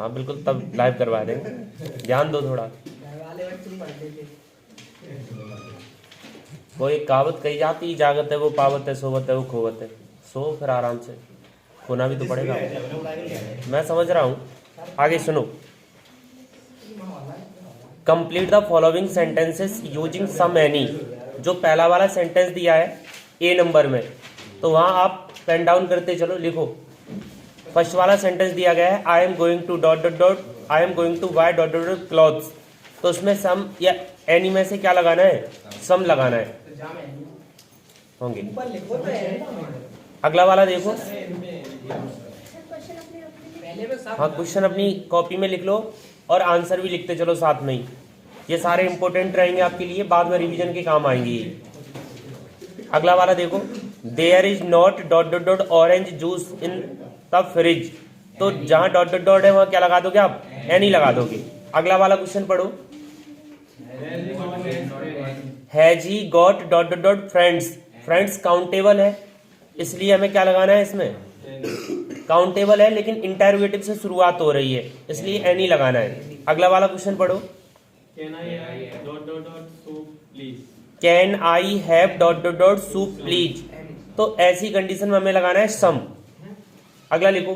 हाँ बिल्कुल, तब लाइव करवा देंगे, ध्यान दो थोड़ा। वो एक कहावत कही जाती, जागत है वो पावत है, सोवत है वो खोवत है। सो फिर आराम से, खोना भी तो पड़ेगा। मैं समझ रहा हूँ, आगे सुनो। Complete the following sentences using some any. जो पहला वाला सेंटेंस दिया है ए नंबर में, तो वहाँ आप पेन डाउन करते चलो, लिखो। फर्स्ट वाला सेंटेंस दिया गया है, I am going to dot dot dot, I am going to buy dot dot dot clothes. तो उसमें सम या एनी में से क्या लगाना है? सम लगाना है, होंगे। अगला वाला देखो। हाँ, क्वेश्चन अपनी कॉपी में लिख लो और आंसर भी लिखते चलो साथ में ही। ये सारे इंपॉर्टेंट रहेंगे आपके लिए, बाद में रिवीजन के काम आएंगे ये। अगला वाला देखो, there is not dot dot dot orange juice in the fridge. तो जहां डॉट डॉट डॉट है वहां क्या लगा दोगे आप? एनी लगा दोगे। अगला वाला क्वेश्चन पढ़ो, has he got dot dot dot friends. Friends countable है, इसलिए हमें क्या लगाना है इसमें? काउंटेबल है, लेकिन इंटरोगेटिव से शुरुआत हो रही है, इसलिए एनी लगाना है। अगला वाला क्वेश्चन पढ़ो, can I have dot dot dot soup please. तो ऐसी कंडीशन में हमें लगाना है सम। अगला लिखो,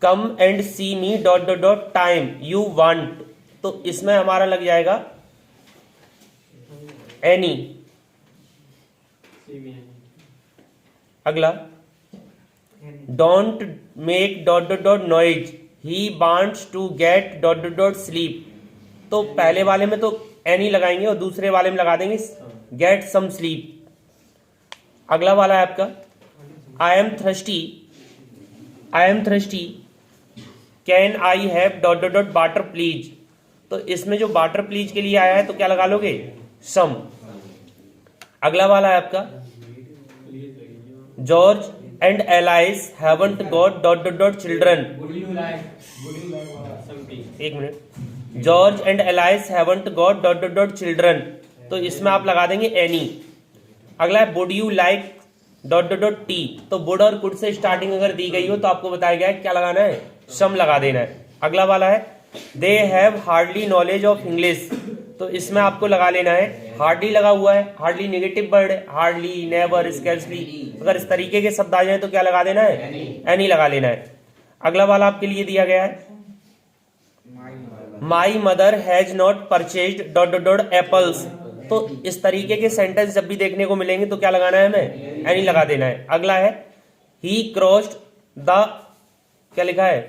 come and see me dot dot dot time you want. तो इसमें हमारा लग जाएगा एनी। अगला, don't make dot dot dot noise he wants to get dot dot dot sleep. तो पहले वाले में तो एनी लगाएंगे और दूसरे वाले में लगा देंगे गेट सम स्लीप। अगला वाला है आपका, I am thirsty can I have dot dot dot water please. तो इसमें जो वाटर प्लीज के लिए आया है तो क्या लगा लोगे? सम। अगला वाला है आपका, George and Alice haven't got dot dot dot children. एक minute, George and Alice haven't got dot dot dot children. तो इसमें आप लगा देंगे एनी। अगला है, would you like dot dot dot tea. तो वुड और कुड से स्टार्टिंग अगर दी गई हो तो आपको बताया गया है क्या लगाना है? सम लगा देना है। अगला वाला है, they have hardly knowledge of English. तो इसमें आपको लगा लेना है, हार्डली लगा हुआ है, हार्डली नेगेटिव वर्ड है, हार्डली, नेवर, स्कैर्सली। अगर इस तरीके के शब्द आ जाए तो क्या लगा देना है? एनी लगा लेना है। अगला वाला आपके लिए दिया गया है, my mother has not purchased dot dot dot apples. तो इस तरीके के सेंटेंस जब भी देखने को मिलेंगे तो क्या लगाना है हमें? एनी लगा देना है। अगला है, ही क्रॉस्ड द, क्या लिखा है?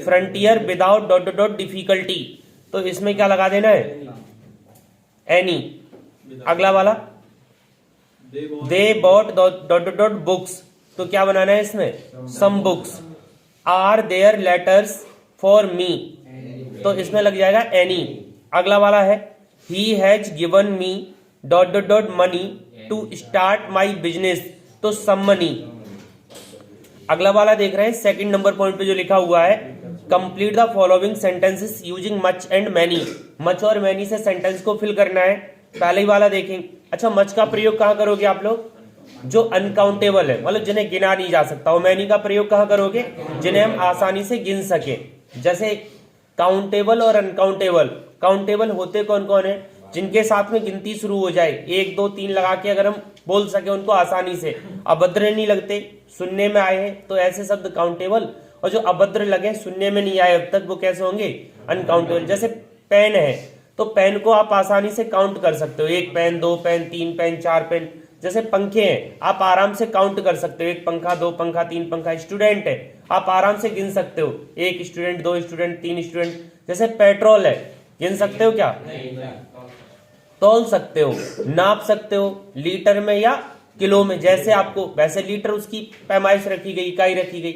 Frontier without dot dot dot difficulty. तो इसमें क्या लगा देना है? एनी। अगला वाला, they bought dot dot dot books. तो क्या बनाना है इसमें? Some books. Are there letters for me. तो इसमें लग जाएगा एनी। अगला वाला है, he has given me dot dot dot money to start my business. तो सम मनी। अगला वाला देख रहे हैं, सेकंड नंबर पॉइंट पे जो लिखा हुआ है, complete the following sentences using much and many. Much और मैनी से सेंटेंस को फिल करना है। पहले ही वाला देखेंगे। अच्छा, मच का प्रयोग कहां करोगे आप लोग? जो अनकाउंटेबल है, मतलब जिन्हें गिना नहीं जा सकता। और मैनी का प्रयोग कहां करोगे? जिन्हें हम आसानी से गिन सके। जैसे काउंटेबल और अनकाउंटेबल। काउंटेबल होते कौन कौन है? जिनके साथ में गिनती शुरू हो जाए, 1 2 3 लगा के अगर हम बोल सके उनको आसानी से, अभद्र नहीं लगते, सुनने में आए हैं, तो ऐसे शब्द काउंटेबल। और जो अभद्र लगे, सुनने में नहीं आए अब तक, वो कैसे होंगे? अनकाउंटेबल। जैसे पेन है, तो पेन को आप आसानी से काउंट कर सकते हो, 1 पेन, 2 पेन, 3 पेन, 4 पेन। जैसे पंखे हैं, आप आराम से काउंट कर सकते हो, 1 पंखा, 2 पंखा, 3 पंखा। स्टूडेंट है, आप आराम से गिन सकते हो, 1 स्टूडेंट, 2 स्टूडेंट, 3 स्टूडेंट। जैसे पेट्रोल है, गिन सकते हो क्या? तौल सकते हो, नाप सकते हो, लीटर में या किलो में, जैसे आपको। वैसे लीटर उसकी पैमाइश रखी गई, इकाई रखी गई।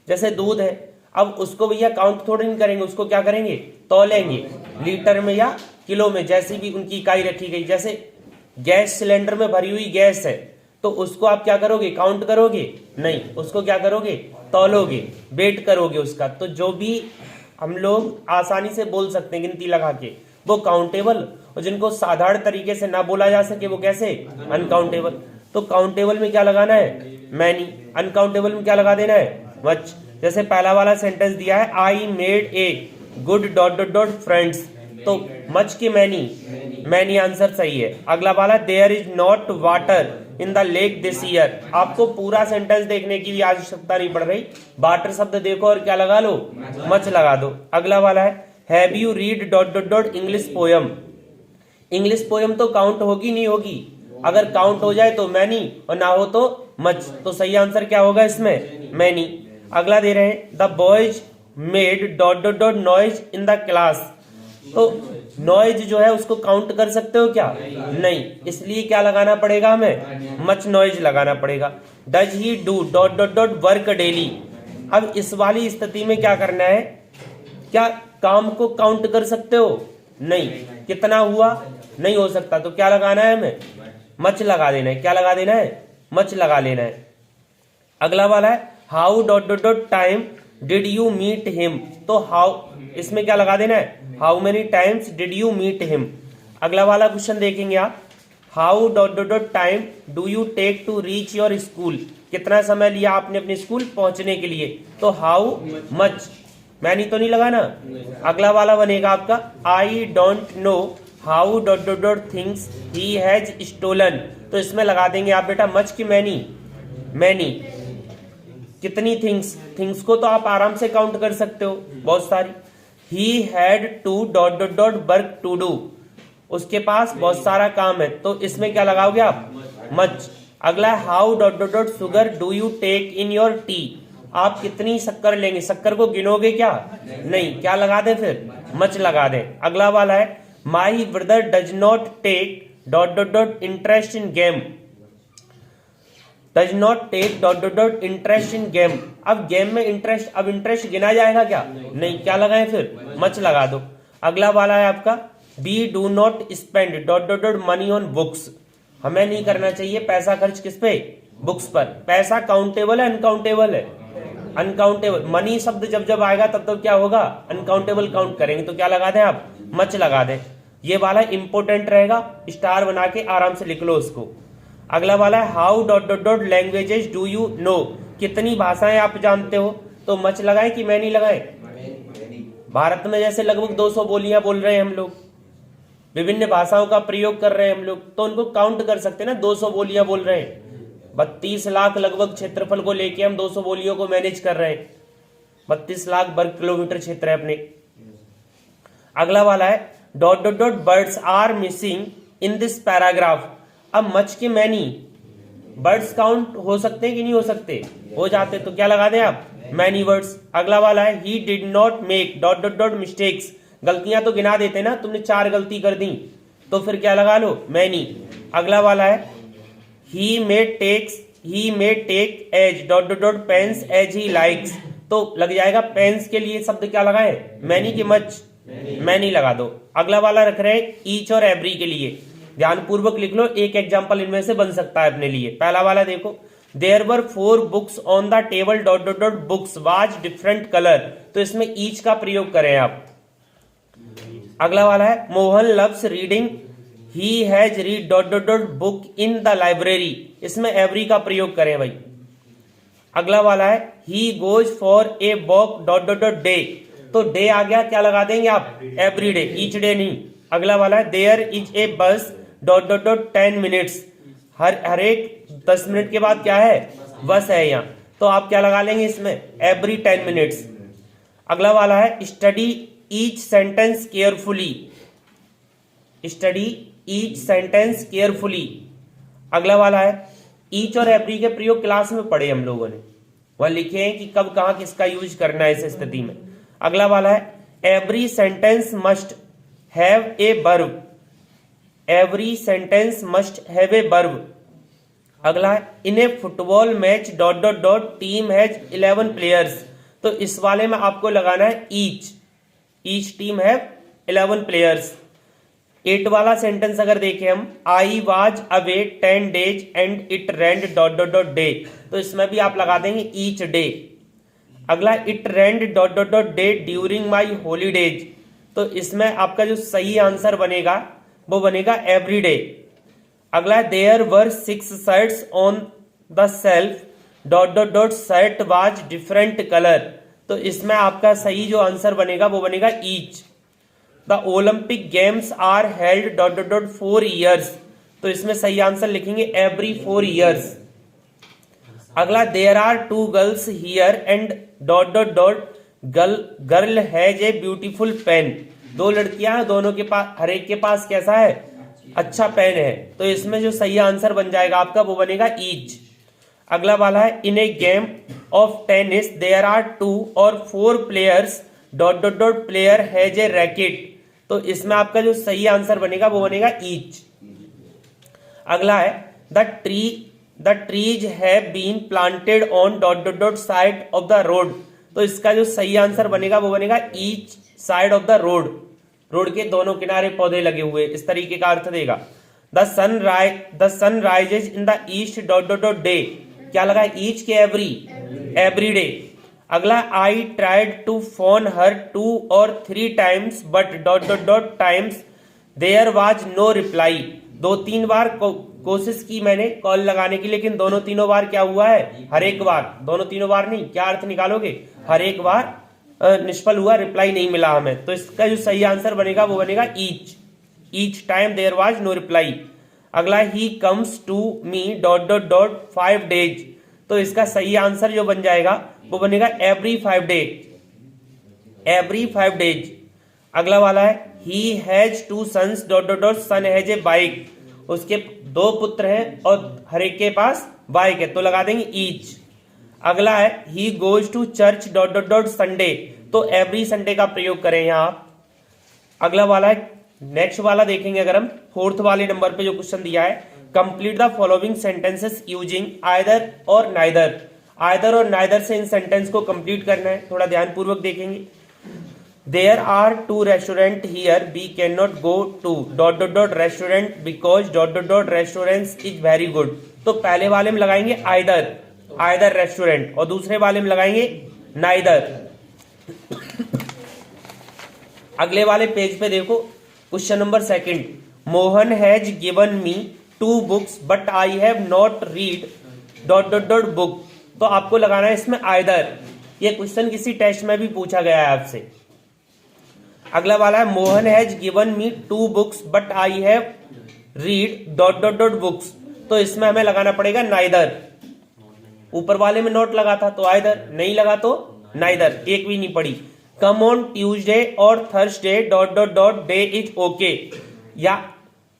जैसे दूध है, अब उसको भैया काउंट थोड़ी नहीं करेंगे, उसको क्या करेंगे? तौलेंगे, लीटर में या किलो में, जैसी भी उनकी इकाई रखी गई। जैसे गैस सिलेंडर में भरी हुई गैस है, तो उसको आप क्या करोगे? काउंट करोगे? नहीं, उसको क्या करोगे? तौलोगे, वेट करोगे उसका। तो जो भी हम लोग आसानी से बोल सकते हैं गिनती लगा के, वो काउंटेबल। और जिनको साधारण तरीके से ना बोला जा सके, वो कैसे? अनकाउंटेबल। तो काउंटेबल में क्या लगाना है? मैनी। अनकाउंटेबल में क्या लगा देना है? मच। जैसे पहला वाला सेंटेंस दिया है I made a good dot dot dot friends, तो मच की मैनी आंसर सही है। अगला वाला there is not water in the lake this year, आपको पूरा सेंटेंस देखने की भी आवश्यकता नहीं पड़ रही, वाटर शब्द देखो और क्या लगा लो, मच लगा दो। अगला वाला है have you read dot dot dot English poem, English poem तो काउंट होगी नहीं होगी, अगर काउंट हो जाए तो मैनी और ना हो तो मच, तो सही आंसर क्या होगा इसमें, मैनी। अगला दे रहे हैं the boys made dot dot dot noise in the class, तो नॉइज जो है उसको काउंट कर सकते हो क्या, नहीं, इसलिए क्या लगाना पड़ेगा हमें, मच नॉइज लगाना पड़ेगा। Does he do dot dot dot work daily, अब इस वाली स्थिति में क्या करना है, क्या काम को काउंट कर सकते हो, नहीं, कितना हुआ नहीं हो सकता, तो क्या लगाना है हमें, मच लगा देना है, क्या लगा देना है, मच लगा लेना है। अगला वाला है how dot dot dot time did you meet him, तो हाउ इसमें क्या लगा देना है, how many times did you meet him. अगला वाला क्वेश्चन देखेंगे आप, how dot dot dot time do you take to reach your school, कितना समय लिया आपने अपने स्कूल पहुंचने के लिए, तो हाउ मच, मैनी तो नहीं लगा ना। अगला वाला बनेगा आपका I don't know how dot dot dot things he has stolen, तो इसमें लगा देंगे आप बेटा मच की मैनी, कितनी थिंग्स को तो आप आराम से काउंट कर सकते हो, बहुत सारी। He had to dot dot dot work to do, उसके पास बहुत सारा काम है, तो इसमें क्या लगाओगे आप, मच। अगला है how dot dot dot sugar do you take in your tea, आप कितनी शक्कर लेंगे, शक्कर को गिनोगे क्या, नहीं, क्या लगा दें फिर, मच लगा दें। अगला वाला है my brother does not take dot dot dot interest in game, does not take dot dot dot interest in game, अब गेम में इंटरेस्ट, अब इंटरेस्ट गिना जाएगा क्या, नहीं, क्या लगाएं फिर, मच लगा दो। अगला वाला है आपका we do not spend dot dot dot money on books, हमें नहीं करना चाहिए पैसा खर्च किस पे, बुक्स पर। पैसा काउंटेबल है अनकाउंटेबल है, अनकाउंटेबल, मनी शब्द जब जब आएगा तब तो क्या होगा, अनकाउंटेबल काउंट करेंगे, तो क्या लगा दें आप, मच लगा दें। ये वाला इंपोर्टेंट रहेगा, स्टार बना के आराम से लिख लो उसको। अगला वाला है how dot dot dot languages do you know, कितनी भाषाएं आप जानते हो, तो मच लगाएं कि मैनी लगाएं। भारत में जैसे लगभग 200 बोलियां बोल रहे हैं हम लोग, विभिन्न भाषाओं का प्रयोग कर रहे हैं हम लोग, तो उनको काउंट कर सकते हैं ना, 200 बोलियां बोल रहे हैं, 32 लाख लगभग क्षेत्रफल को लेके हम 200 बोलियों को मैनेज कर रहे हैं, 32 लाख वर्ग किलोमीटर क्षेत्र है अपने। अगला वाला है dot dot dot birds are missing in this paragraph, अब मच के मैनी, बर्ड्स काउंट हो सकते हैं कि नहीं हो सकते, हो जाते, तो क्या लगा दें आप, मैनी वर्ड्स। अगला वाला है ही did not make dot dot dot mistakes, गलतियां तो गिना देते ना, तुमने 4 गलती कर दी, तो फिर क्या लगा लो, मैनी। अगला वाला है he may take as dot dot dot pens as he likes, तो लग जाएगा पेन्स के लिए शब्द क्या लगाए, मैनी की मच, मैनी लगा दो। अगला वाला रख रहे हैं ईच और एवरी के लिए, ध्यान पूर्वक लिख लो, एक एग्जाम्पल इनमें से बन सकता है अपने लिए। पहला वाला देखो there were 4 books on the table dot dot dot books was different colour, तो इसमें ईच का प्रयोग करें आप। अगला वाला है Mohan loves reading he has read dot dot dot book in the library, इसमें एवरी का प्रयोग करें भाई। अगला वाला है he goes for a walk dot dot dot day, तो डे आ गया, क्या लगा देंगे आप, एवरी डे, ईच डे नहीं। अगला वाला है देयर इज ए बस डॉट डॉट डॉट 10 मिनट्स, हर एक 10 मिनट के बाद क्या है, बस है यहाँ, तो आप क्या लगा लेंगे इसमें, एवरी 10 मिनट्स। अगला वाला है study each sentence carefully, study each sentence carefully. अगला वाला है ईच और एवरी के प्रयोग क्लास में पढ़े हम लोगों ने, वह लिखे हैं कि कब कहां किसका यूज करना है इस स्थिति में। अगला वाला है every sentence must have a verb, every sentence must have a verb. अगला है in a football match dot dot dot team has 11 players, तो इस वाले में आपको लगाना है ईच टीम हैव 11 प्लेयर्स। 8 वाला सेंटेंस अगर देखें हम, I was away 10 days and it rained dot dot dot day, तो इसमें भी आप लगा देंगे ईच डे। अगला it rained dot dot dot day during my holidays, तो इसमें आपका जो सही आंसर बनेगा वो बनेगा एवरी डे। अगला there were 6 shirts on the shelf dot dot dot shirt was different colour. तो इसमें आपका सही जो आंसर बनेगा वो बनेगा each. The Olympic games are held dot dot dot 4 years। तो इसमें सही आंसर लिखेंगे एवरी 4 years। अगला there are 2 girls here and dot dot dot girl has a beautiful pen. 2 लड़कियां हैं, दोनों के पास, हर एक के पास कैसा है, अच्छा पेन है। तो इसमें जो सही आंसर बन जाएगा आपका वो बनेगा ईच। अगला वाला है in a game of tennis there are 2 or 4 players dot dot dot player has a racket. तो इसमें आपका जो सही आंसर बनेगा वो बनेगा ईच। अगला है the trees have been planted on dot dot dot side of the road. तो इसका जो सही आंसर बनेगा वो बनेगा each side of the road. Road के दोनों किनारे पौधे लगे हुए, इस तरीके का अर्थ देगा। The sun rises in the east dot dot dot day. क्या लगा, ईच के एवरी डे। अगला I tried to phone her 2 or 3 times but dot dot dot times there was no reply. 2-3 बार कोशिश की मैंने कॉल लगाने की, लेकिन दोनों तीनों बार क्या हुआ है, हर एक बार, दोनों तीनों बार नहीं, क्या अर्थ निकालोगे, हर एक बार निष्फल हुआ, रिप्लाई नहीं मिला हमें। तो इसका जो सही आंसर बनेगा वो बनेगा each time there was no reply. अगला he comes to me dot dot dot 5 days। तो इसका सही आंसर जो बन जाएगा वो बनेगा एवरी 5 days। अगला वाला है he has 2 sons dot dot dot son has a bike. उसके 2 पुत्र हैं और हर एक के पास बाइक है, तो लगा देंगे ईच। अगला है he goes to church dot dot dot Sunday. तो एवरी संडे का प्रयोग करें यहाँ आप। अगला वाला है, नेक्स्ट वाला देखेंगे अगर हम 4th वाले नंबर पे जो क्वेश्चन दिया है, complete the following sentences using either और नाइदर। आइदर और नाइदर से इन सेंटेंस को कंप्लीट करना है, थोड़ा ध्यान पूर्वक देखेंगे। There are 2 restaurant here we can not go to dot dot dot restaurant because dot dot dot restaurants is very good. तो पहले वाले में लगाएंगे आइदर रेस्टोरेंट, और दूसरे वाले में लगाएंगे नाइदर। अगले वाले पेज पे देखो, question number 2, Mohan has given me 2 books but I have not read dot dot dot book. तो आपको लगाना है इसमें आइदर। ये क्वेश्चन किसी टेस्ट में भी पूछा गया है आपसे। अगला वाला है Mohan has given me 2 books but I have read dot dot dot books. तो इसमें हमें लगाना पड़ेगा नाइदर। ऊपर वाले में नॉट लगा था तो आइदर, नहीं लगा तो नाइदर, एक भी नहीं पड़ी। कम ऑन ट्यूसडे और Thursday dot dot dot day is okay. या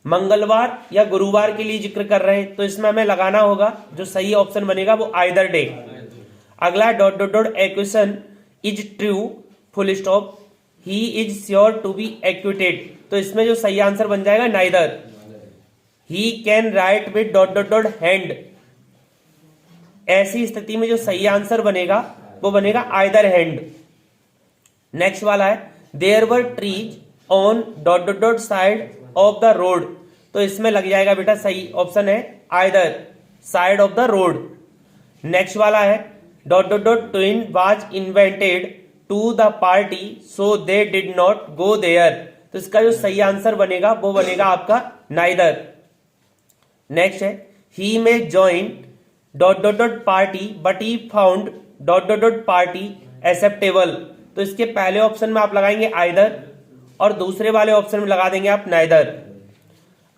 मंगलवार या गुरुवार के लिए जिक्र कर रहे हैं, तो इसमें हमें लगाना होगा, जो सही ऑप्शन बनेगा वो आइदर डे। अगला dot dot dot equation is true full stop he is sure to be acquitted. तो इसमें जो सही आंसर बन जाएगा neither. He can write with dot dot dot hand. ऐसी स्थिति में जो सही आंसर बनेगा वो बनेगा आइदर हैंड। नेक्स्ट वाला है there were trees on dot dot dot side of the road. तो इसमें लग जाएगा बेटा, सही ऑप्शन है either side of the road. Next वाला है dot dot dot twin was invented to the party so they did not go there. तो इसका जो सही आंसर बनेगा वो बनेगा आपका नाइदर। नेक्स्ट है ही में join dot dot dot party but he found dot dot dot party acceptable. तो इसके पहले ऑप्शन में आप लगाएंगे आइदर और दूसरे वाले ऑप्शन में लगा देंगे आप नाइदर।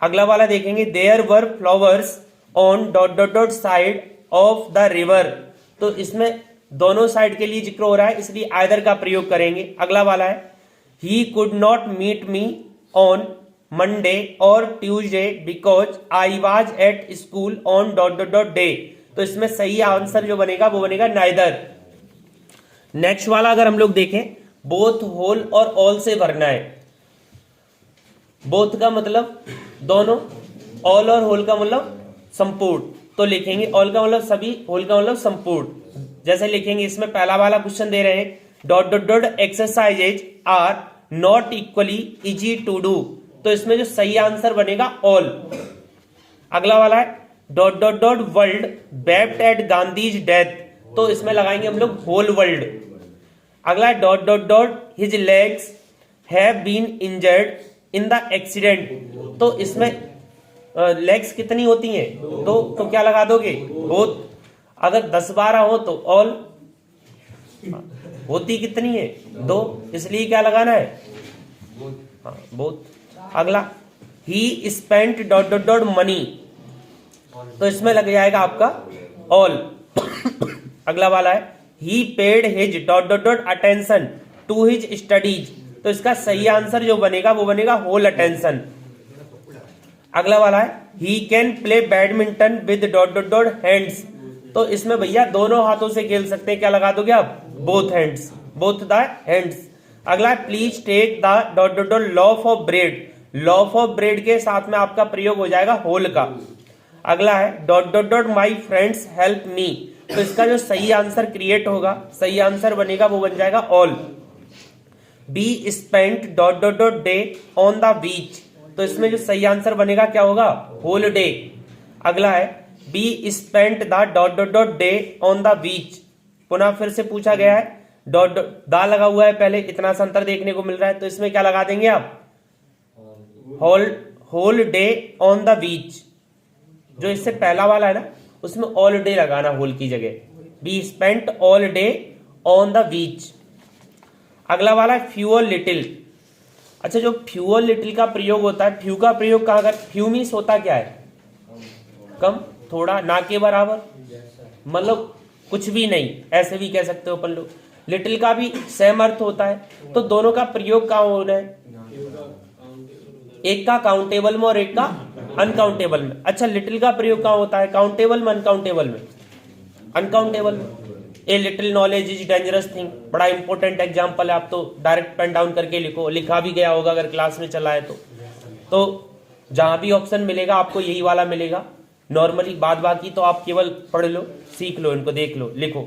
अगला वाला देखेंगे there were flowers on dot dot dot side of the river. तो इसमें दोनों साइड के लिए जिक्र हो रहा है, इसलिए आइदर का प्रयोग करेंगे। अगला वाला है he could not meet me on Monday or Tuesday because I was at school on dot dot dot day. तो इसमें सही आंसर जो बनेगा वो बनेगा नाइदर। नेक्स्ट वाला अगर हम लोग देखें, बोथ होल और ऑल से भरना है। बोथ का मतलब दोनों, ऑल और होल का मतलब संपूर्ण। तो लिखेंगे ऑल का मतलब सभी, होल का मतलब संपूर्ण। जैसे लिखेंगे इसमें पहला वाला क्वेश्चन दे रहे हैं dot dot dot exercises are not equally easy to do. तो इसमें जो सही आंसर बनेगा ऑल। अगला वाला है dot dot dot world wept at Gandhi's death. तो इसमें लगाएंगे हम लोग होल वर्ल्ड। अगला है dot dot dot his legs have been injured in the accident. तो इसमें लेग्स कितनी होती हैं? तो क्या लगा दोगे? बोथ। अगर 10-12 हो तो ऑल, होती कितनी है 2, इसलिए क्या लगाना है, हाँ बोथ। अगला he spent dot dot dot money, तो इसमें लग जाएगा आपका ऑल। अगला वाला है he paid his dot dot dot attention to his studies, तो इसका सही आंसर जो बनेगा वो बनेगा होल अटेंशन। अगला वाला है he can play badminton with dot dot dot hands, तो इसमें भैया दोनों हाथों से खेल सकते हैं, क्या लगा दोगे आप, both hands, both the hands. अगला है please take the dot dot dot loaf of bread, loaf of bread के साथ में आपका प्रयोग हो जाएगा होल का। अगला है dot dot dot my friends help me, तो इसका जो सही आंसर क्रिएट होगा, सही आंसर बनेगा वो बन जाएगा all. Be spent dot dot dot day on the बीच, तो इसमें जो सही आंसर बनेगा क्या होगा, होल डे। अगला है be spent the dot dot dot day on the beach, पुनः फिर से पूछा गया है, डॉट दा लगा हुआ है पहले, इतना सा अंतर देखने को मिल रहा है, तो इसमें क्या लगा देंगे आप, whole day on the beach. जो इससे पहला वाला है ना, उसमें ऑल डे लगाना होल की जगह, be spent all day on the बीच। अगला वाला है फ्यूअर लिटिल, अच्छा जो फ्यूअर लिटिल का प्रयोग होता है, फ्यू का प्रयोग कहाँ कर, फ्यू मीन्स होता क्या है, कम, थोड़ा, ना के बराबर, मतलब कुछ भी नहीं, ऐसे भी कह सकते हो अपन लोग। लिटिल का भी सेम अर्थ होता है, तो दोनों का प्रयोग कहाँ होना है, एक का काउंटेबल में और एक का अनकाउंटेबल में। अच्छा लिटिल का प्रयोग कहाँ होता है, काउंटेबल में, अनकाउंटेबल में, अनकाउंटेबल में। A little knowledge is dangerous thing, बड़ा इंपॉर्टेंट एग्जांपल है, आप तो डायरेक्ट पेन डाउन करके लिखो, लिखा भी गया होगा अगर क्लास में चला है तो जहां भी ऑप्शन मिलेगा आपको यही वाला मिलेगा नॉर्मली, बाद बाकी तो आप केवल पढ़ लो, सीख लो, इनको देख लो, लिखो।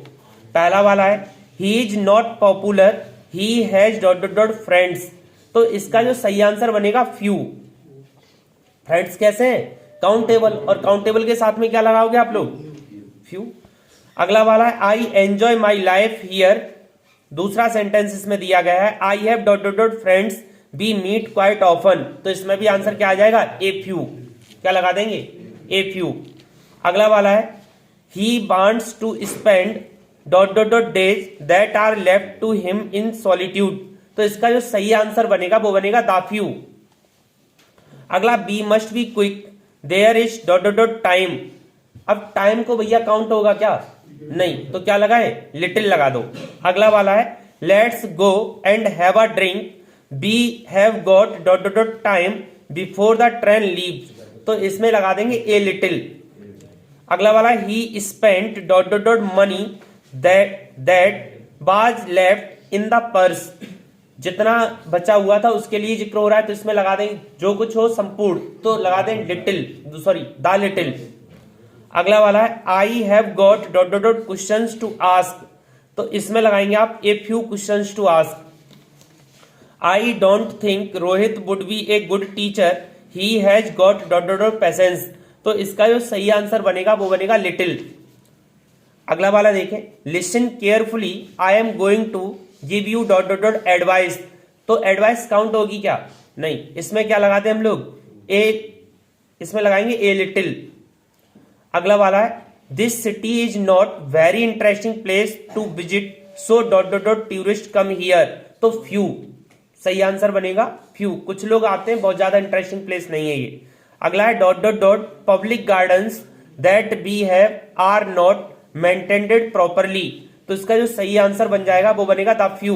पहला वाला है he is not popular, he has dot dot dot friends, तो इसका जो सही आंसर बनेगा फ्यू। फ्रेंड्स कैसे हैं, काउंटेबल, और काउंटेबल के साथ में क्या लगाओगे आप लोग, फ्यू। अगला वाला है I enjoy my life here, दूसरा सेंटेंस इसमें दिया गया है I have dot dot dot friends we meet quite often, तो इसमें भी आंसर क्या आ जाएगा, ए फ्यू, क्या लगा देंगे, ए फ्यू। अगला वाला है he wants to spend dot dot dot days that are left to him in solitude, तो इसका जो सही आंसर बनेगा वो बनेगा द फ्यू। अगला we must be quick there is dot dot dot time, अब टाइम को भैया काउंट होगा क्या, नहीं, तो क्या लगाए, लिटिल लगा दो। अगला वाला है let's go and have a drink we have got dot dot dot time before the train leaves, तो इसमें लगा देंगे ए लिटिल। अगला वाला he spent dot dot dot money that was left in the purse, जितना बचा हुआ था उसके लिए जिक्र हो रहा है, तो इसमें लगा देंगे जो कुछ हो संपूर्ण, तो लगा दें लिटिल, सॉरी द लिटिल। अगला वाला है I have got dot dot dot questions to ask, तो इसमें लगाएंगे आप a few questions to ask. I don't think Rohit would be a good teacher, he has got dot dot dot patience, तो इसका जो सही आंसर बनेगा वो बनेगा लिटिल। अगला वाला देखें listen carefully I am going to give you dot dot dot advice, तो एडवाइस काउंट होगी क्या, नहीं, इसमें क्या लगाते हैं हम लोग, ए, इसमें लगाएंगे ए लिटिल। अगला वाला है this city is not very interesting place to visit so dot dot dot tourist come here, तो फ्यू, सही आंसर बनेगा फ्यू, कुछ लोग आते हैं, बहुत ज्यादा इंटरेस्टिंग प्लेस नहीं है ये। अगला है dot dot dot public gardens that we have are not maintained properly, तो इसका जो सही आंसर बन जाएगा वो बनेगा द फ्यू।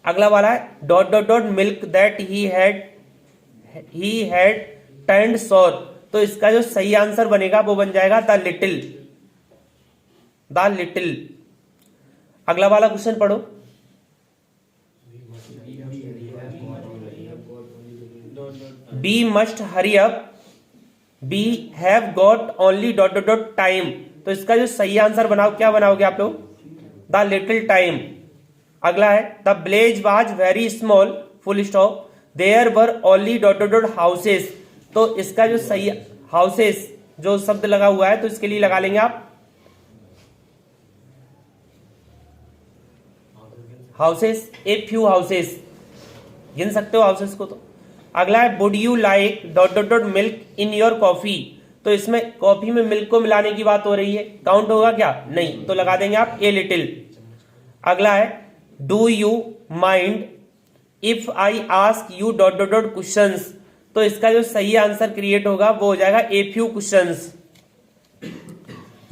अगला वाला है dot dot dot milk that he had turned सोर, तो इसका जो सही आंसर बनेगा वो बन जाएगा द लिटिल, द लिटिल। अगला वाला क्वेश्चन पढ़ो, we must hurry up we have got only dot dot dot time, तो इसका जो सही आंसर बनाओ, क्या बनाओगे आप लोग, द लिटिल टाइम। अगला है the village was very small full stop there were only dot dot dot houses, तो इसका जो सही, हाउसेस जो शब्द लगा हुआ है तो इसके लिए लगा लेंगे आप हाउसेस, ए फ्यू हाउसेस, गिन सकते हो हाउसेस को। तो अगला है would you like dot dot dot milk in your coffee, तो इसमें कॉफी में मिल्क को मिलाने की बात हो रही है, काउंट होगा क्या? नहीं, तो लगा देंगे आप ए लिटिल। अगला है do you mind if I ask you dot dot dot questions, तो इसका जो सही आंसर क्रिएट होगा वो हो जाएगा ए फ्यू क्वेश्चंस।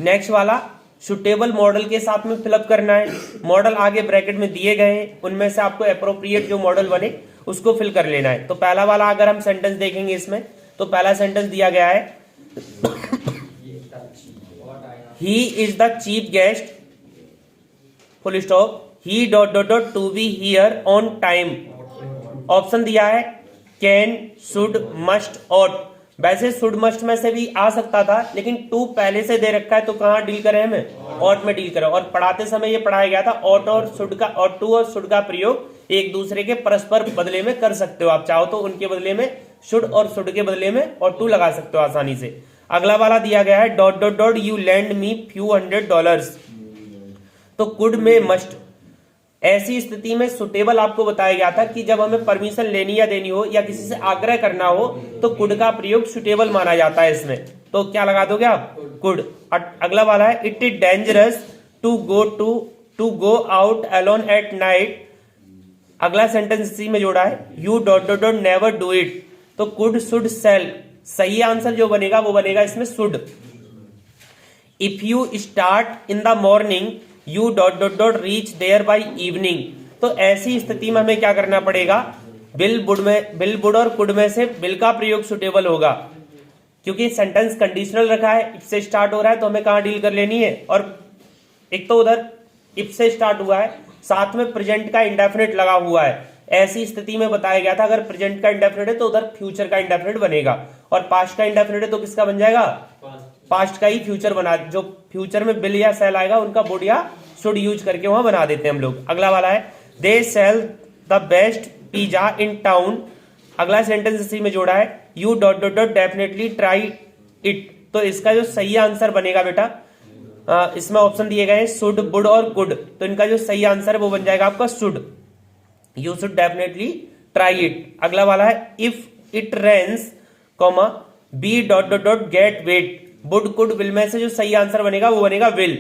नेक्स्ट वाला सुटेबल मॉडल के साथ में फिलअप करना है। मॉडल आगे ब्रैकेट में दिए गए हैं, उनमें से आपको अप्रोप्रिएट जो मॉडल बने उसको फिल कर लेना है। तो पहला वाला अगर हम सेंटेंस देखेंगे इसमें, तो पहला सेंटेंस दिया गया है he is the chief guest full stop he dot dot dot to be here on time. Option दिया है कैन, शुड, मस्ट, ऑट। वैसे शुड मस्ट में से भी आ सकता था, लेकिन टू पहले से दे रखा है तो कहां डील करें हमें? ऑट में डील करें। और पढ़ाते समय ये पढ़ाया गया था ऑट और शुड का, और टू और शुड का प्रयोग एक दूसरे के परस्पर बदले में कर सकते हो। आप चाहो तो उनके बदले में शुड और शुड के बदले में और टू लगा सकते हो आसानी से। अगला वाला दिया गया है dot dot dot you land me few $100। तो कुड में मस्ट, ऐसी स्थिति में सुटेबल आपको बताया गया था कि जब हमें परमिशन लेनी या देनी हो या किसी से आग्रह करना हो तो कुड का प्रयोग सुटेबल माना जाता है इसमें। तो क्या लगा दोगे आप? कुड। अगला वाला है it is dangerous to go out alone at night. अगला सेंटेंस इसी में जोड़ा है you dot dot dot never do it. तो कुड, शुड, शैल, सही आंसर जो बनेगा वो बनेगा इसमें should. If you start in the morning you dot dot dot reach there by evening. तो ऐसी स्थिति में हमें क्या करना पड़ेगा? बिल बुड और कुड में से बिल का प्रयोग सुटेबल होगा, क्योंकि सेंटेंस कंडीशनल रखा है, इफ से स्टार्ट हो रहा है तो हमें कहां डील कर लेनी है। और एक तो उधर इफ से स्टार्ट हुआ है, साथ में प्रेजेंट का इंडेफिनिट लगा हुआ है। ऐसी स्थिति में बताया गया था अगर प्रेजेंट का इंडेफिनिट है तो उधर फ्यूचर का इंडेफिनिट बनेगा, और पास्ट का इंडेफिनिट है तो किसका बन जाएगा? पास्ट का ही फ्यूचर बना, जो फ्यूचर में बिल या सेल आएगा उनका वुड या शुड यूज करके वहां बना देते हैं हम लोग। अगला वाला है they cell the best pizza in town. अगला सेंटेंस इसी में जोड़ा है you dot dot dot definitely try it. तो इसका जो सही आंसर बनेगा बेटा, इसमें ऑप्शन दिए गए शुड, वुड और कुड, तो इनका जो सही आंसर है वो बन जाएगा आपका should. You should definitely try it. अगला वाला है if it rains comma we dot dot dot get wet. Would, could, will में से जो सही आंसर बनेगा वो बनेगा विल,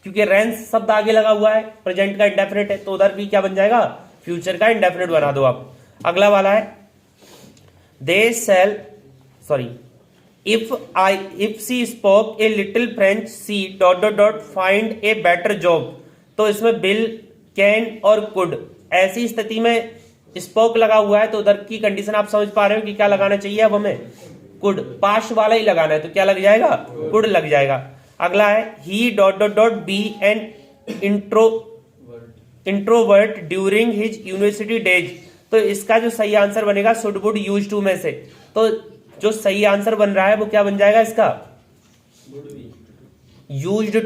क्योंकि रेंस शब्द आगे लगा हुआ है, प्रेजेंट का इंडेफिनिट है, तो उधर भी क्या बन जाएगा? फ्यूचर का इंडेफिनिट बना दो आप। अगला वाला है they shall, sorry, if she spoke a little French she dot dot dot find a better job. तो इसमें बिल, कैन और कुड, ऐसी स्थिति में स्पोक लगा हुआ है तो उधर की कंडीशन आप समझ पा रहे हो कि क्या लगाना चाहिए अब हमें? कुड। पास्ट वाला ही लगाना है तो क्या लग जाएगा? कुड लग जाएगा। अगला है he dot dot dot be an introvert during his university days. तो इसका जो सही आंसर बनेगा शुड, वुड, यूज टू में से, तो जो सही आंसर बन रहा है वो क्या बन जाएगा इसका? Used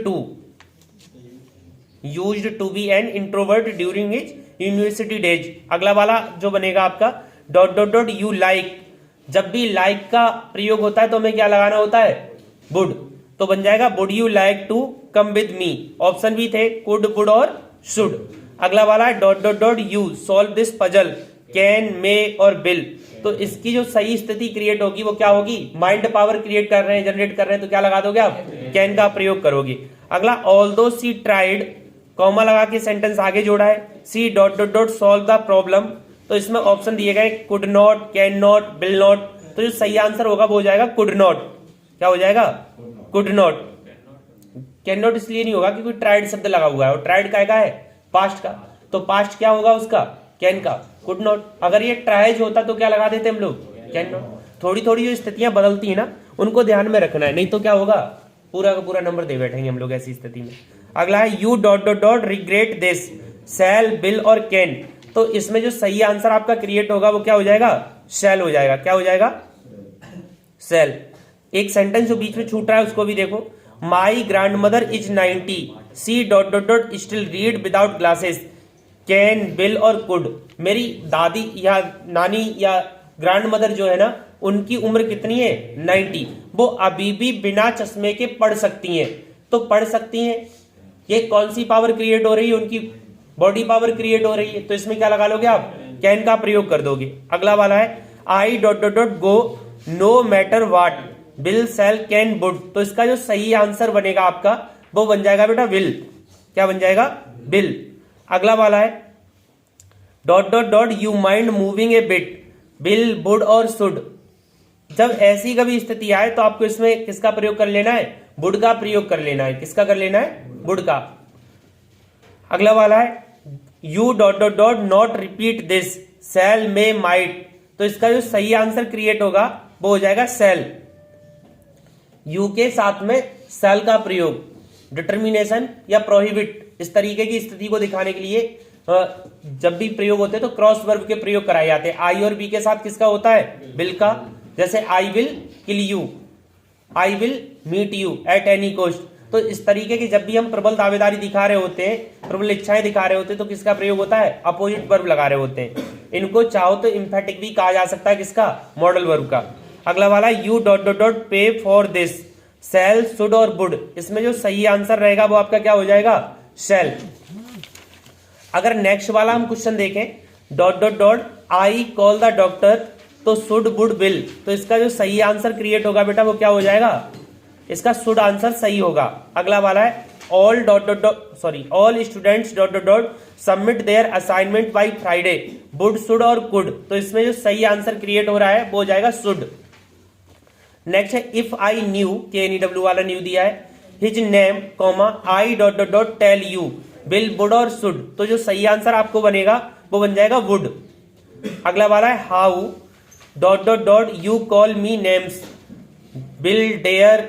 to be an introvert during his university days. अगला वाला जो बनेगा आपका dot dot dot you like. जब भी लाइक का प्रयोग होता है तो हमें क्या लगाना होता है? वुड, तो बन जाएगा would you like to come with me. Option भी थे कुड, वुड और शुड। अगला वाला है dot dot dot you solve this puzzle, can, मे और बिल। तो इसकी जो सही स्थिति क्रिएट होगी वो क्या होगी? माइंड पावर क्रिएट कर रहे हैं, जनरेट कर रहे हैं, तो क्या लगा दोगे आप? कैन का प्रयोग करोगे। अगला ऑल्दो सी ट्राइड, कॉमा लगा के सेंटेंस आगे जोड़ा है, she dot dot dot solve the problem. तो इसमें ऑप्शन दिए गए could not, can not, will not. तो जो सही आंसर होगा वो हो जाएगा कुड नॉट। क्या हो जाएगा? Could not. कैन नॉट इसलिए नहीं होगा क्योंकि ट्राइड शब्द लगा हुआ है, और ट्राइड का है? पास्ट का। तो पास्ट क्या होगा उसका? कैन का। Could not. अगर ये ट्राइज होता तो क्या लगा देते हम लोग? Can not. थोड़ी थोड़ी जो स्थितियां बदलती है ना उनको ध्यान में रखना है, नहीं तो क्या होगा? पूरा का पूरा नंबर दे बैठेंगे हम लोग ऐसी स्थिति में। अगला है you dot dot dot regret this, shall, will और कैन। तो इसमें जो सही आंसर आपका क्रिएट होगा वो क्या हो जाएगा? शैल हो जाएगा। क्या हो जाएगा? शैल। एक सेंटेंस जो बीच में छूट रहा है उसको भी देखो, my grandmother is 90 she dot dot dot still read without glasses, can, will और कुड। मेरी दादी या नानी या ग्रैंड मदर जो है ना उनकी उम्र कितनी है? 90। वो अभी भी बिना चश्मे के पढ़ सकती हैं। तो पढ़ सकती हैं, ये कौन सी पावर क्रिएट हो रही है? उनकी बॉडी पावर क्रिएट हो रही है। तो इसमें क्या लगा लोगे आप? कैन का प्रयोग कर दोगे। अगला वाला है I dot dot dot go no matter what, will, shall, can, would, तो इसका जो सही आंसर बनेगा आपका वो बन जाएगा बेटा विल। क्या बन जाएगा? विल। अगला वाला है dot dot dot you mind moving A bit, will, would और शुड। जब ऐसी कभी स्थिति आए तो आपको इसमें किसका प्रयोग कर लेना है? वुड का प्रयोग कर लेना है। किसका कर लेना है? वुड का। अगला वाला है you dot dot dot not repeat this, shall, may, might, तो इसका जो सही आंसर क्रिएट होगा वो हो जाएगा शैल। यू के साथ में शैल का प्रयोग डिटर्मिनेशन या प्रोहिबिट इस तरीके की स्थिति को दिखाने के लिए जब भी प्रयोग होते हैं तो क्रॉस वर्ब के प्रयोग कराए जाते हैं। आई और बी के साथ किसका होता है? विल का। जैसे I will kill you, I will meet you at any cost. तो इस तरीके की जब भी हम प्रबल दावेदारी दिखा रहे होते हैं, प्रबल इच्छाएं दिखा रहे होते हैं, तो किसका प्रयोग होता है? अपोजिट वर्ब लगा रहे होते हैं। इनको चाहो तो इंफेटिक भी कहा जा सकता है। किसका? मॉडल वर्ब का। अगला वाला यू डॉट डॉट डॉट पे फॉर दिस, शैल, शुड और वुड, इसमें जो सही आंसर रहेगा वो आपका क्या हो जाएगा? शैल। अगर नेक्स्ट वाला हम क्वेश्चन देखें dot dot dot I call the doctor, तो शुड, वुड, विल, तो इसका जो सही आंसर क्रिएट होगा बेटा वो क्या हो जाएगा? इसका शुड आंसर सही होगा। अगला वाला है all dot dot dot all students dot dot dot submit there assignment by Friday, would, should और कुड, तो इसमें जो सही आंसर क्रिएट हो रहा है वो हो जाएगा शुड। नेक्स्ट है इफ आई न्यू, KNEW वाला न्यू दिया है, his name comma I dot dot dot tell you, will, would और शुड, तो जो सही आंसर आपको बनेगा वो बन जाएगा वुड। अगला वाला है how dot dot dot you call me names, will, dare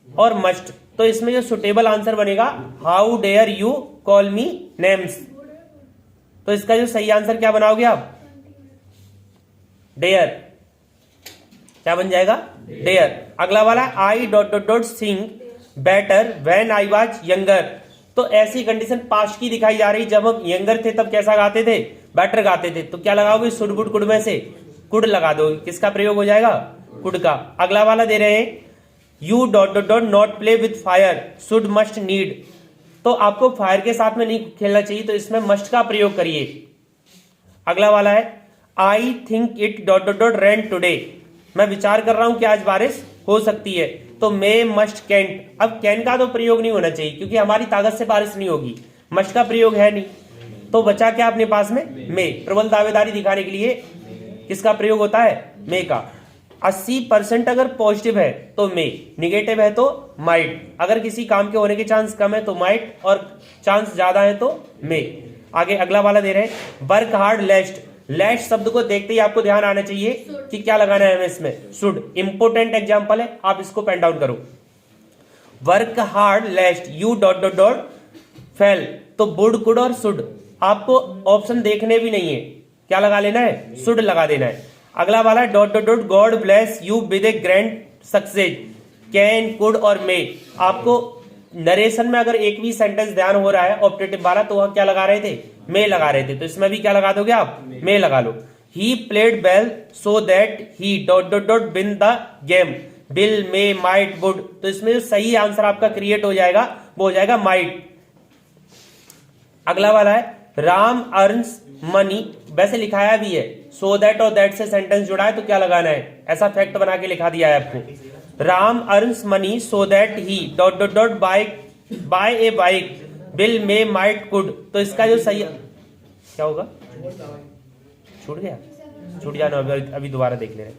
और मस्ट, तो इसमें जो सुटेबल आंसर बनेगा how dare you call me names, तो इसका जो सही आंसर क्या बनाओगे आप? डेयर। क्या बन जाएगा? डेयर। अगला वाला I dot dot dot sing better when I was younger, तो ऐसी कंडीशन पास्ट की दिखाई जा रही, जब हम यंगर थे तब कैसा गाते थे? बेटर गाते थे, तो क्या लगाओगे? शुड, वुड, कुड में से कुड लगा दो। किसका प्रयोग हो जाएगा? कुड का। अगला वाला दे रहे हैं you dot dot dot not play with fire, should, must, need, तो आपको फायर के साथ में नहीं खेलना चाहिए, तो इसमें मस्ट का प्रयोग करिए। अगला वाला है I think it dot dot dot rain today, मैं विचार कर रहा हूं कि आज बारिश हो सकती है, तो मे, मस्ट, कैंट, अब कैन का तो प्रयोग नहीं होना चाहिए क्योंकि हमारी ताकत से बारिश नहीं होगी, मस्ट का प्रयोग है नहीं, तो बचा क्या अपने पास में? मे। प्रबल दावेदारी दिखाने के लिए किसका प्रयोग होता है? मे का। 80% अगर पॉजिटिव है तो मे, निगेटिव है तो माइट, अगर किसी काम के होने के चांस कम है तो माइट और चांस ज्यादा है तो मे। आगे अगला वाला दे रहे हैं वर्क हार्ड लेस्ट, लेस्ट शब्द को देखते ही आपको ध्यान आना चाहिए कि क्या लगाना है हमें इसमें? शुड। इंपोर्टेंट एग्जांपल है, आप इसको पेन डाउन करो। Work hard लेस्ट you dot dot dot fail, तो वुड, कुड और शुड, आपको ऑप्शन देखने भी नहीं है, क्या लगा लेना है? शुड लगा देना है। अगला वाला dot dot dot God bless you with A grand success, can, could और मे, आपको नरेशन में अगर एक भी सेंटेंस ध्यान हो रहा है ऑप्टेटिव वाला तो वहां क्या लगा रहे थे? मे लगा रहे थे, तो इसमें भी क्या लगा दोगे आप? मे लगा लो। He played well so that he dot dot dot win the game, will, may, might, would, तो इसमें जो सही आंसर आपका क्रिएट हो जाएगा वो हो जाएगा माइट। अगला वाला है राम अर्न्स मनी, वैसे लिखाया भी है सो दैट और दैट से सेंटेंस जुड़ा है तो क्या लगाना है? ऐसा फैक्ट बना के लिखा दिया है आपको। Ram earns money so that he dot dot dot by A bike, will, may, might, could, तो इसका जो सही क्या होगा? छूट गया, छूट जाना, अभी दोबारा देख ले रहे।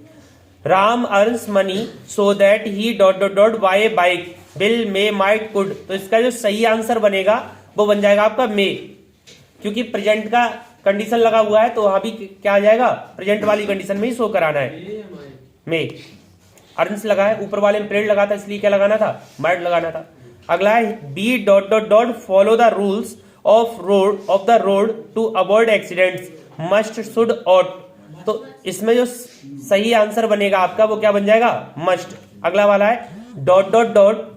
Ram earns money so that he dot dot dot by A bike, will, may, might, could, तो इसका जो सही आंसर बनेगा वो बन जाएगा आपका मे, क्योंकि प्रेजेंट का कंडीशन लगा हुआ है तो वहां भी क्या आ जाएगा? प्रेजेंट वाली कंडीशन में ही शो कराना है मे। अर्न्स लगा है, ऊपर वाले में प्रेड लगा था इसलिए क्या लगाना था? माइट लगाना था। अगला है we dot dot dot follow the rules of the road to avoid accidents, must, should, ought, तो इसमें जो सही आंसर बनेगा आपका वो क्या बन जाएगा? मस्ट। अगला वाला है dot dot dot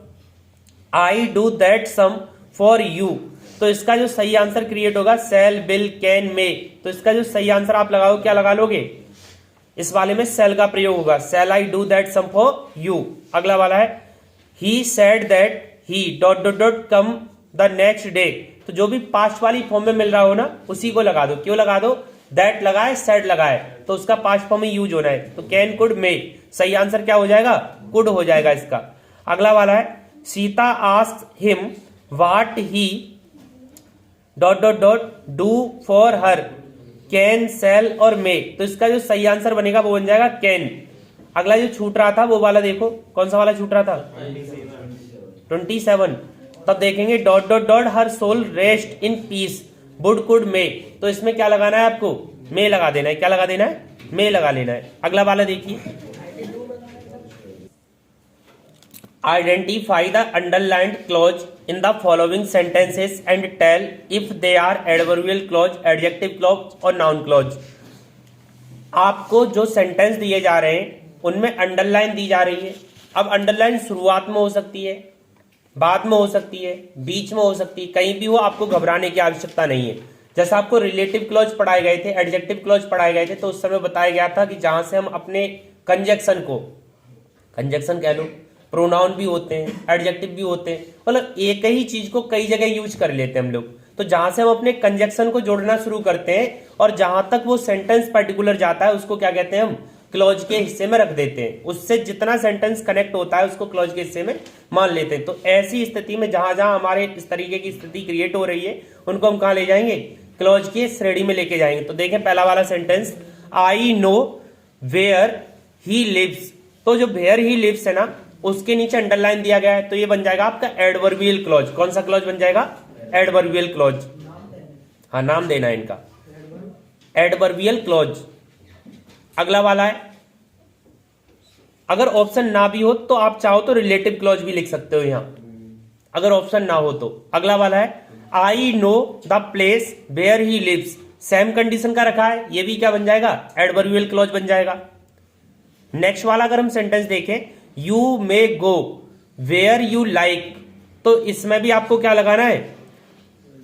I do that some for you, तो इसका जो सही आंसर क्रिएट होगा सेल, बिल, कैन, मे, तो इसका जो सही आंसर आप लगाओ क्या लगा लोगे? इस वाले में सेल का प्रयोग होगा, shall I do that some for you. अगला वाला है he said that he dot dot dot come the next day, तो जो भी पास्ट वाली फॉर्म में मिल रहा हो ना उसी को लगा दो। क्यों लगा दो? दैट लगाए, सेड लगाए, तो उसका पास्ट फॉर्म में यूज होना है, तो कैन, कुड, मे, सही आंसर क्या हो जाएगा? कुड हो जाएगा इसका। अगला वाला है Sita asked him what he dot dot dot do for her, can, shall और मे। तो इसका जो सही आंसर बनेगा वो बन जाएगा कैन। अगला जो छूट रहा था वो वाला देखो, कौन सा वाला छूट रहा था? 27। तब देखेंगे dot dot dot her soul rest in peace would could may. तो इसमें क्या लगाना है आपको? मे लगा देना है। क्या लगा देना है? मे लगा लेना है। अगला वाला देखिए, identify the underlined clause in the following sentences and tell if they are adverbial clause, adjective clause और नाउन क्लॉज। आपको जो सेंटेंस दिए जा रहे हैं उनमें अंडरलाइन दी जा रही है। अब अंडरलाइन शुरुआत में हो सकती है, बाद में हो सकती है, बीच में हो सकती है, कहीं भी हो, आपको घबराने की आवश्यकता नहीं है। जैसा आपको रिलेटिव क्लॉज पढ़ाए गए थे, एडजेक्टिव क्लॉज पढ़ाए गए थे, तो उस समय बताया गया था कि जहां से हम अपने कंजक्शन को, कंजक्शन कह लो, प्रोनाउन भी होते हैं, एडजेक्टिव भी होते हैं, मतलब एक ही चीज को कई जगह यूज कर लेते हैं हम लोग। तो जहां से हम अपने कंजक्शन को जोड़ना शुरू करते हैं और जहां तक वो सेंटेंस पर्टिकुलर जाता है उसको क्या कहते हैं? हम क्लॉज के हिस्से में रख देते हैं। उससे जितना सेंटेंस कनेक्ट होता है उसको क्लॉज के हिस्से में मान लेते हैं। तो ऐसी स्थिति में जहां जहां हमारे इस तरीके की स्थिति क्रिएट हो रही है उनको हम कहां ले जाएंगे? क्लॉज की श्रेणी में लेके जाएंगे। तो देखें पहला वाला sentence, I know where he lives. तो जो वेयर ही लिव्स है ना, उसके नीचे अंडरलाइन दिया गया है, तो ये बन जाएगा आपका एडवर्बियल क्लॉज। कौन सा क्लॉज बन जाएगा? Adverbial clause. हाँ, नाम देना है इनका, एडवर्बियल क्लॉज। अगला वाला है, अगर ऑप्शन ना भी हो तो आप चाहो तो रिलेटिव क्लॉज भी लिख सकते हो यहां, अगर ऑप्शन ना हो तो। अगला वाला है, I know the place where he lives. Same condition का रखा है, ये भी क्या बन जाएगा? एडवर्बियल क्लॉज बन जाएगा। नेक्स्ट वाला अगर हम सेंटेंस देखें, you may go where you like, तो इसमें भी आपको क्या लगाना है?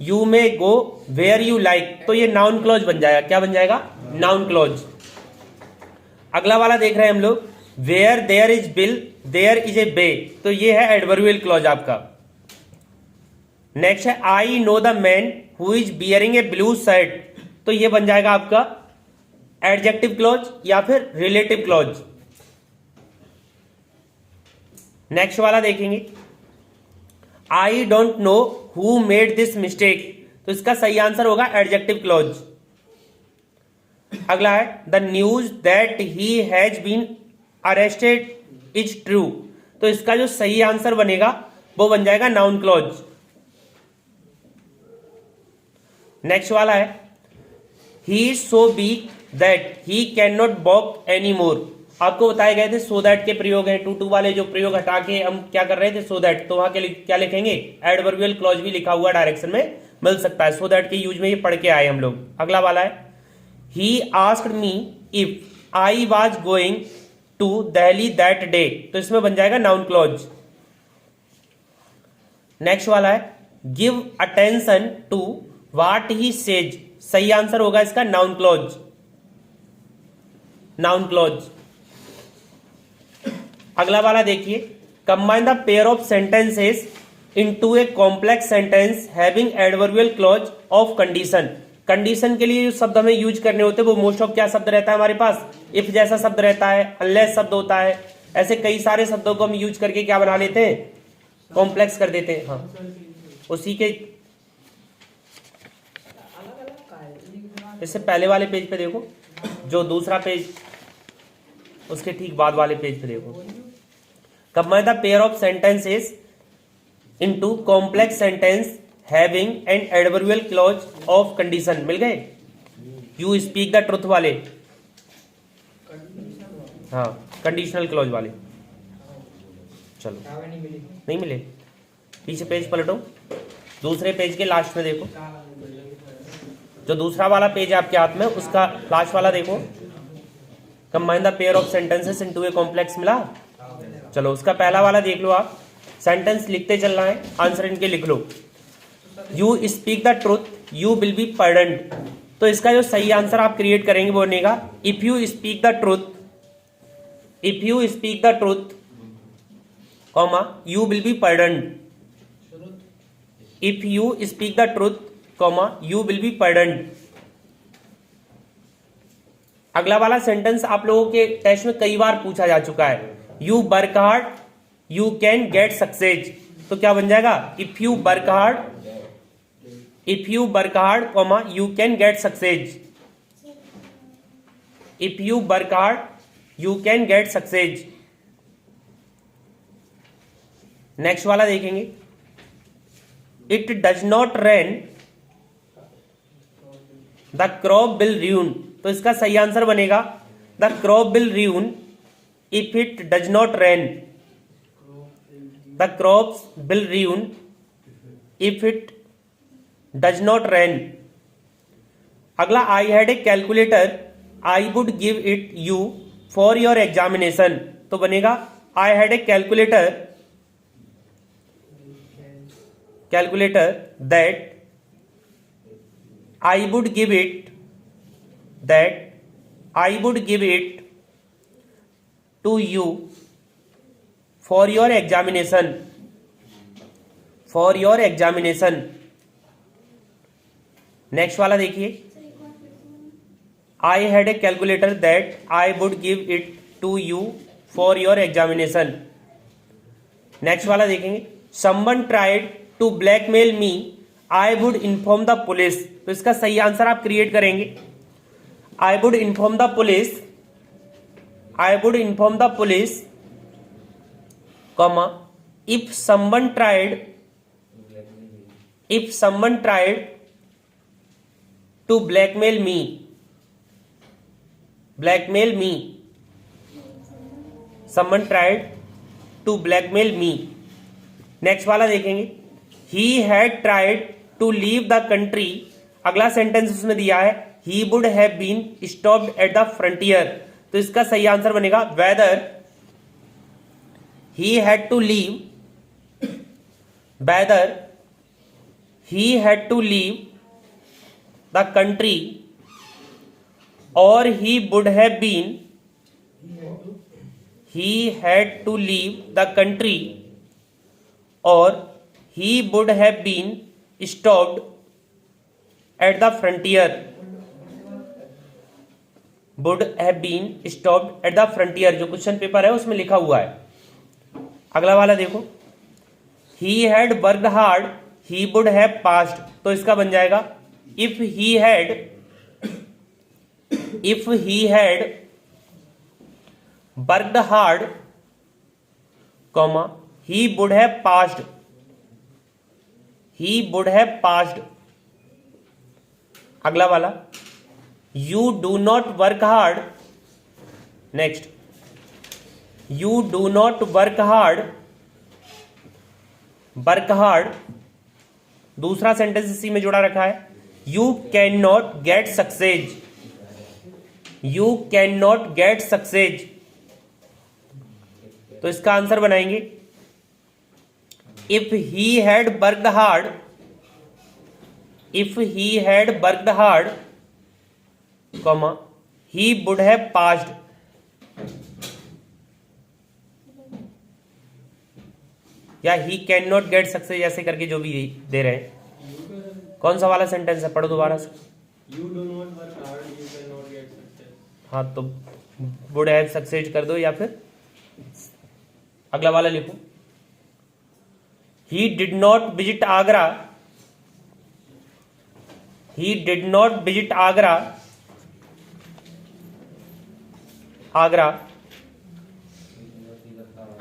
You may go where you like, तो ये नाउन क्लॉज बन जाएगा। क्या बन जाएगा? Noun clause. अगला वाला देख रहे हैं हम लोग, where there is will there is a way, तो ये है एडवर्बियल क्लॉज आपका। नेक्स्ट है, I know the man who is wearing a blue shirt, तो ये बन जाएगा आपका एडजेक्टिव क्लॉज या फिर रिलेटिव क्लॉज। नेक्स्ट वाला देखेंगे, I don't know who made this mistake, तो इसका सही आंसर होगा एडजेक्टिव क्लॉज। अगला है, the news that he has been arrested is true, तो इसका जो सही आंसर बनेगा वो बन जाएगा नाउन क्लॉज। नेक्स्ट वाला है, he is so weak that he can not walk any more. आपको बताए गए थे सो दैट के प्रयोग हैं, टू वाले जो प्रयोग हटा के हम क्या कर रहे थे? So that. तो वहां के क्या लिखेंगे? एडवर्बियल क्लॉज भी लिखा हुआ डायरेक्शन में मिल सकता है। सो दैट के यूज में ये पढ़ के आए हम लोग। अगला वाला है, he asked me if I was going to Delhi that day, तो इसमें बन जाएगा नाउन क्लॉज। नेक्स्ट वाला है, give attention to what he says, सही आंसर होगा इसका नाउन क्लॉज। Noun clause. अगला वाला देखिए, combine the pair of sentences into a complex sentence having adverbial clause of condition. Condition के लिए जो शब्द हमें यूज करने होते हैं वो मोस्ट ऑफ क्या शब्द रहता है हमारे पास? इफ जैसा शब्द रहता है, अनलेस शब्द होता है, ऐसे कई सारे शब्दों को हम यूज करके क्या बना लेते हैं? कॉम्प्लेक्स कर देते हैं। हाँ, उसी के इससे पहले वाले पेज पे देखो, जो दूसरा पेज उसके ठीक बाद वाले पेज पे देखो, combine the pair of sentences into complex sentence having an adverbial clause of condition. मिल गए? यू स्पीक द ट्रुथ वाले, हाँ, कंडीशनल क्लॉज वाले। चलो, नहीं मिले? पीछे पेज पलटो, दूसरे पेज के लास्ट में देखो, जो दूसरा वाला पेज है आपके हाथ में उसका लास्ट वाला देखो, combine the pair of sentences into a complex मिला। चलो, उसका पहला वाला देख लो आप, सेंटेंस लिखते चलना है, आंसर इनके लिख लो। You speak the truth you will be pardoned, तो इसका जो सही आंसर आप क्रिएट करेंगे वो बनेगा, if you speak the truth, if you speak the truth comma you will be pardoned, if you speak the truth comma you will be pardoned. अगला वाला सेंटेंस आप लोगों के टेस्ट में कई बार पूछा जा चुका है, you work hard you can get success. तो क्या बन जाएगा, if you work hard comma you can get success. If you work hard you can get success. Next वाला देखेंगे, it does not rain the crop will ruin. तो इसका सही answer बनेगा the crop will ruin if it does not rain. The crops will ruin if it does not rain. अगला, I had a calculator I would give it you for your examination. तो बनेगा I had a calculator that I would give it to you for your examination. Next वाला देखिए, I had a calculator that I would give it to you for your examination. Next वाला देखेंगे, someone tried to blackmail me I would inform the police। तो इसका सही answer आप create करेंगे, I would inform the police, comma if someone tried to blackmail me। someone tried to blackmail me। Next वाला देखेंगे, he had tried to leave the country। अगला sentence उसमें दिया है he would have been stopped at the frontier। तो इसका सही answer बनेगा whether he had to leave the country or he would have been stopped at the frontier। जो question paper है उसमें लिखा हुआ है। अगला वाला देखो, he had worked hard he would have passed। तो इसका बन जाएगा if he had worked hard comma he would have passed। अगला वाला, you do not work hard। Next, you do not work hard दूसरा सेंटेंस इसी में जुड़ा रखा है, you cannot get success। तो इसका आंसर बनाएंगे if he had worked hard comma he would have passed। या he cannot get success ऐसे करके जो भी दे रहे हैं। कौन सा वाला सेंटेंस है, पढ़ो दोबारा से। You do not work hard, you cannot get success। हाँ, तो would have succeed कर दो या फिर अगला वाला लिखो, he did not visit Agra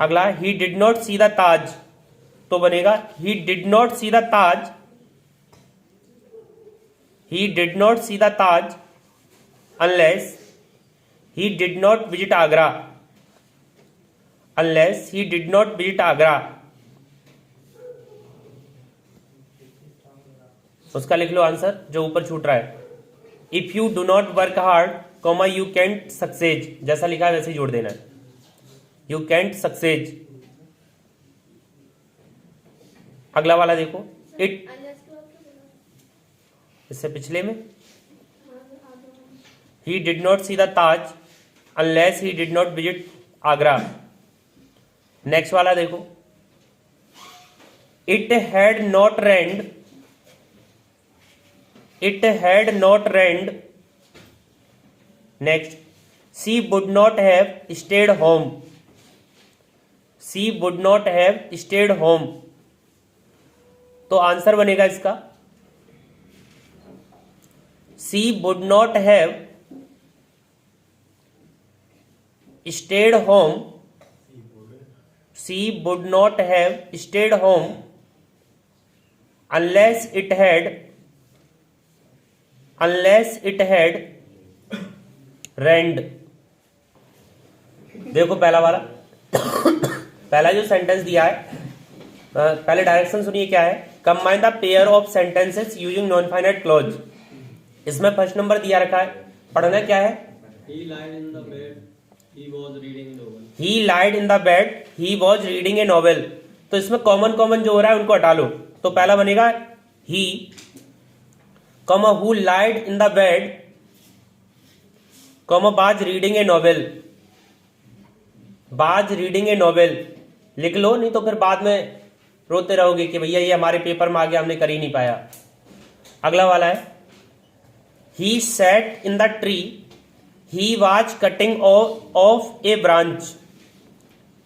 अगला, he did not see the Taj। तो बनेगा he did not see the Taj unless he did not visit Agra। उसका लिख लो आंसर जो ऊपर छूट रहा है, if you do not work hard comma you can't success. जैसा लिखा है वैसे ही जोड़ देना है, यू कैंट सक्सेज। अगला वाला देखो, इट, इससे पिछले में he did not see the Taj unless he did not visit Agra. Next वाला देखो, it had not rained next she would not have stayed home. She would not have stayed home. तो answer बनेगा इसका she would not have stayed home, she would not have stayed home unless it had rained। देखो पहला वाला पहला जो sentence दिया है, पहले डायरेक्शन सुनिए क्या है। Combine the pair of sentences using non finite clause. इसमें फर्स्ट नंबर दिया रखा है, पढ़ना क्या है। He lied in the bed. He was reading a novel. He lied in the bed. He was reading a novel। तो इसमें common जो हो रहा है उनको हटा लो। तो पहला बनेगा he, comma who lied in the bed, comma was reading a novel। was reading a novel लिख लो, नहीं तो फिर बाद में रोते रहोगे कि भैया ये हमारे पेपर में आ गया, हमने कर ही नहीं पाया। अगला वाला है he sat in the tree, he was cutting off a branch।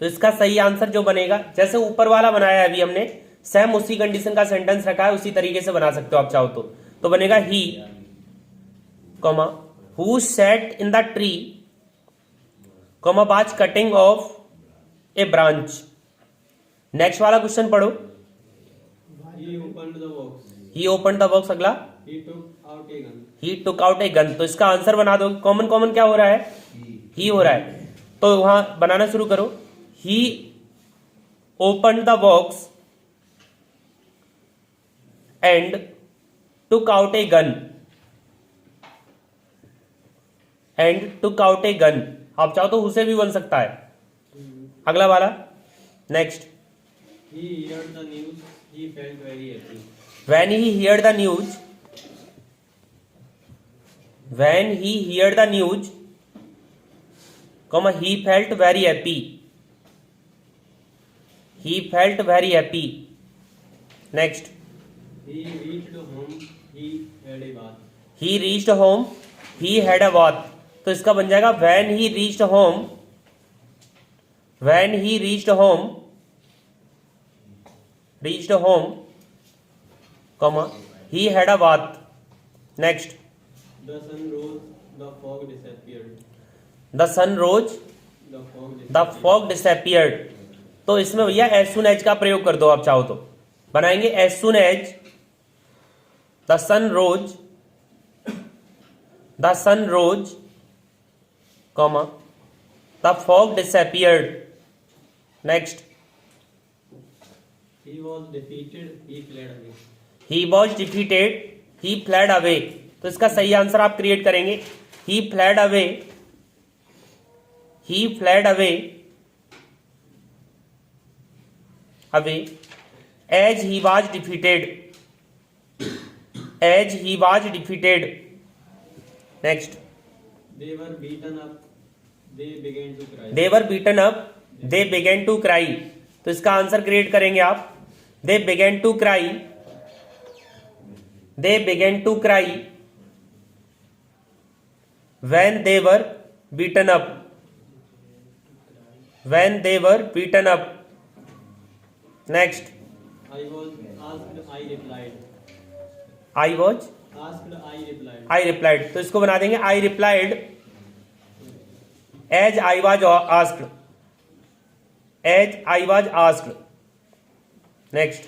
तो इसका सही आंसर जो बनेगा, जैसे ऊपर वाला बनाया है अभी हमने, सेम उसी कंडीशन का सेंटेंस रखा है, उसी तरीके से बना सकते हो आप चाहो तो बनेगा he, comma who sat in the tree, comma was cutting off a branch. Next वाला क्वेश्चन पढ़ो। He opened the box. He open the box. अगला He took out a gun. He took out a gun. तो इसका answer बना दो। Common क्या हो रहा है, ही हो रहा है, तो वहां बनाना शुरू करो। He open the box and took out a gun, and took out a gun. आप चाहो तो उसे भी बन सकता है। अगला वाला next. He heard the news. He felt very happy. When he heard the news, when he heard the news, comma he felt very happy, he felt very happy। Next, He reached home. He had a bath. he reached home, he had a bath। तो इसका बन जाएगा when he reached home, when he reached home, reached home, comma he had a bath। Next, The sun rose. The fog disappeared. the sun rose, The fog disappeared. the fog disappeared। तो इसमें भैया as soon as का प्रयोग कर दो आप चाहो तो। बनाएंगे as soon as the sun rose, the sun rose, comma the fog disappeared। Next, He was defeated. He fled away. he was defeated, he fled away। तो इसका सही आंसर आप क्रिएट करेंगे he fled away, he fled away, away as he was defeated, as he was defeated। Next, They were beaten up. They began to cry. they were beaten up, they began to cry। तो इसका answer create करेंगे आप they began to cry, they began to cry when they were beaten up, when they were beaten up। Next, I was asked. I replied. I was, Asked. I replied. I replied। तो इसको बना देंगे I replied as I was asked, as I was asked। Next,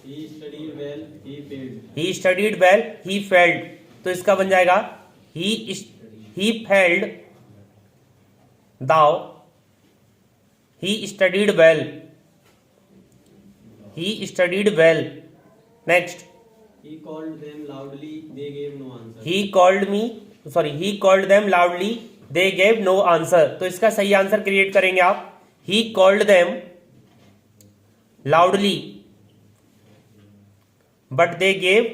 He studied well. He failed. he studied well, he failed। तो इसका बन जाएगा he failed, thou, he studied well, he studied well। Next, He called them loudly. They gave no answer. he called them loudly, they gave no answer। तो इसका सही answer create करेंगे आप he called them loudly but they gave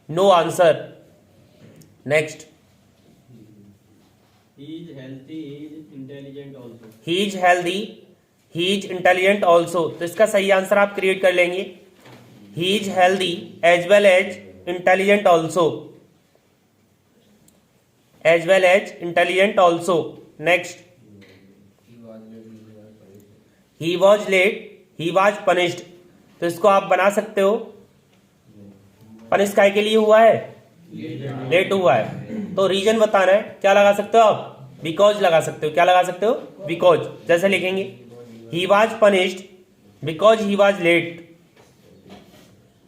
no answer। Next, He is healthy. He is intelligent also. he is healthy, he is intelligent also। तो इसका सही answer आप create कर लेंगे he is healthy as well as intelligent also, as well as intelligent also। Next, he was late, he was punished. तो इसको आप बना सकते हो, पनिश काय के लिए हुआ है, लेट हुआ है। तो रीजन बताना है, क्या लगा सकते हो आप, बिकॉज लगा सकते हो। क्या लगा सकते हो, बिकॉज। जैसे लिखेंगे he was punished because he was late,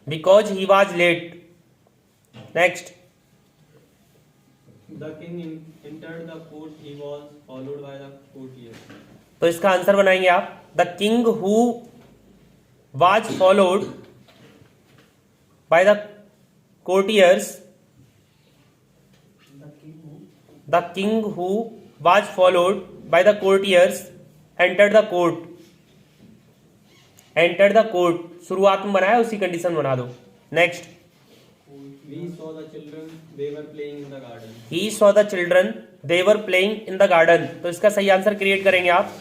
because he was late. Next, The king entered the court. He was followed by the courtiers. तो इसका आंसर बनाएंगे आप, the king who was followed by the courtiers, the king who was followed by the courtiers entered the court, entered the court शुरुआत में बनाया, उसी condition में बना दो। Next, We saw the children. They were playing in the garden. he saw the children they were playing in the garden। तो इसका सही आंसर क्रिएट करेंगे आप,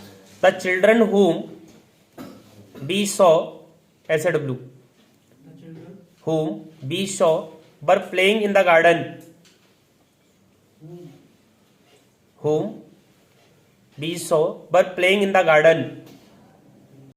the children whom we saw SW, whom we saw were playing in the garden, whom we saw were playing in the garden।